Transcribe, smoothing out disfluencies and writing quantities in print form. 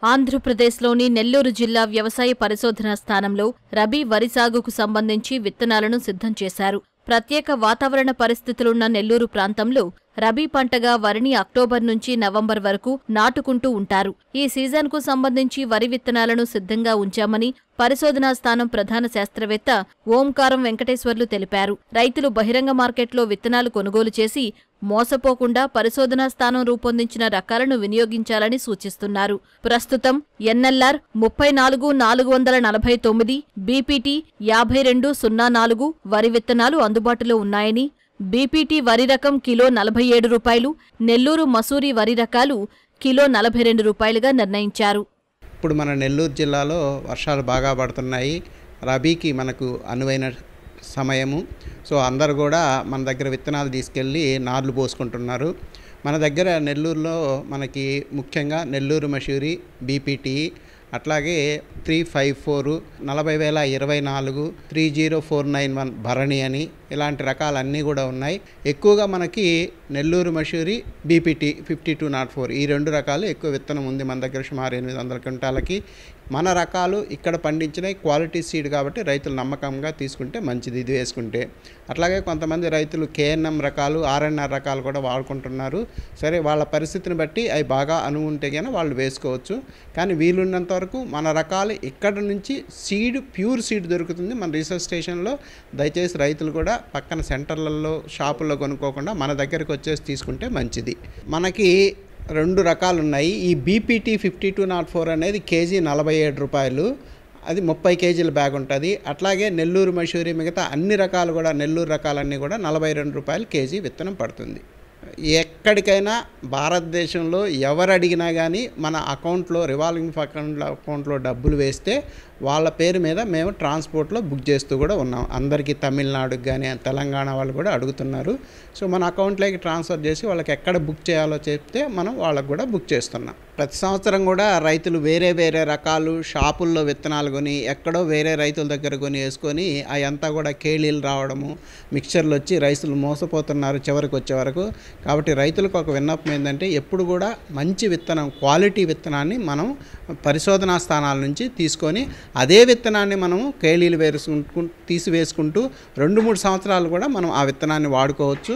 ఆంధ్రప్రదేశ్లోని నెల్లూరు జిల్లా వ్యవసాయ పరిశోధనా స్థానంలో రబీ వరి సాగుకు సంబంధించి విత్తనాలను సిద్ధం చేశారు. ప్రత్యేక వాతావరణ పరిస్థితులున్న నెల్లూరు ప్రాంతంలో రబీ పంటగా వరిని అక్టోబర్ నుంచి నవంబర్ వరకు నాటుకుంటూ ఉంటారు. ఈ సీజన్కు సంబంధించి వరి విత్తనాలను సిద్ధంగా ఉంచామని పరిశోధనా స్థానం ప్రధాన శాస్త్రవేత్త ఓంకారం వెంకటేశ్వర్లు తెలిపారు. రైతులు బహిరంగ మార్కెట్లో విత్తనాలు కొనుగోలు చేసి మోసపోకుండా పరిశోధనా స్థానం రూపొందించిన రకాలను వినియోగించాలని సూచిస్తున్నారు. ప్రస్తుతం ఎన్ఎల్ఆర్ 34449, బీపీటీ 5204 వరి విత్తనాలు అందుబాటులో ఉన్నాయని, బీపీటీ వరి రకం కిలో ₹47, నెల్లూరు మసూరి వరి రకాలు కిలో ₹42గా నిర్ణయించారు. ఇప్పుడు మన నెల్లూరు జిల్లాలో వర్షాలు బాగా పడుతున్నాయి. రబీకి మనకు అనువైన సమయము. సో అందరు కూడా మన దగ్గర విత్తనాలు తీసుకెళ్ళి నార్లు పోసుకుంటున్నారు. మన దగ్గర నెల్లూరులో మనకి ముఖ్యంగా నెల్లూరు మసూరి, బీపీటీ, అట్లాగే 354, 40,024, 30491 భరణి అని ఇలాంటి రకాలన్నీ కూడా ఉన్నాయి. ఎక్కువగా మనకి నెల్లూరు మసూరి, బీపీటీ 5204 ఈ రెండు రకాలు ఎక్కువ విత్తనం ఉంది మన దగ్గర. సుమారు 800 క్వింటాలకి మన రకాలు ఇక్కడ పండించిన క్వాలిటీ సీడ్ కాబట్టి రైతులు నమ్మకంగా తీసుకుంటే మంచిది ఇది వేసుకుంటే. అట్లాగే కొంతమంది రైతులు కేఎన్ఎం రకాలు, ఆర్ఎన్ఆర్ రకాలు కూడా వాడుకుంటున్నారు. సరే, వాళ్ళ పరిస్థితిని బట్టి అవి బాగా అనుకుంటే కనుక వాళ్ళు వేసుకోవచ్చు. కానీ వీలున్నంత వరకు మన రకాలు ఇక్కడ నుంచి సీడ్, ప్యూర్ సీడ్ దొరుకుతుంది మన రీసెర్చ్ స్టేషన్లో. దయచేసి రైతులు కూడా పక్కన సెంటర్లలో, షాపుల్లో కొనుక్కోకుండా మన దగ్గరికి వచ్చేసి తీసుకుంటే మంచిది. మనకి రెండు రకాలు ఉన్నాయి. ఈ బీపీటీ 5204 అనేది కేజీ ₹47, అది 30 కేజీల బ్యాగ్ ఉంటుంది. అట్లాగే నెల్లూరు మసూరి మిగతా అన్ని రకాలు కూడా, నెల్లూరు రకాలన్నీ కూడా ₹42 కేజీ విత్తనం పడుతుంది. ఎక్కడికైనా భారతదేశంలో ఎవరు అడిగినా కానీ మన అకౌంట్లో, రివాల్వింగ్ అకౌంట్లో డబ్బులు వేస్తే వాళ్ళ పేరు మీద మేము ట్రాన్స్పోర్ట్లో బుక్ చేస్తూ కూడా ఉన్నాం. అందరికీ తమిళనాడుకి కానీ తెలంగాణ వాళ్ళు కూడా అడుగుతున్నారు. సో మన అకౌంట్లోకి ట్రాన్స్ఫర్ చేసి వాళ్ళకి ఎక్కడ బుక్ చేయాలో చెప్తే మనం వాళ్ళకు కూడా బుక్ చేస్తున్నాం. ప్రతి సంవత్సరం కూడా రైతులు వేరే వేరే రకాలు షాపుల్లో విత్తనాలు కొని, ఎక్కడో వేరే రైతుల దగ్గర కొని వేసుకొని అవంతా కూడా కేళీలు రావడము, మిక్చర్లు వచ్చి రైతులు మోసపోతున్నారు చివరికి వచ్చే వరకు. కాబట్టి రైతులకు ఒక విన్నపం ఏంటంటే, ఎప్పుడు కూడా మంచి విత్తనం, క్వాలిటీ విత్తనాన్ని మనం పరిశోధనా స్థానాల నుంచి తీసుకొని అదే విత్తనాన్ని మనం కేళీలు తీసివేసుకుంటూ 2-3 సంవత్సరాలు కూడా మనం ఆ విత్తనాన్ని వాడుకోవచ్చు.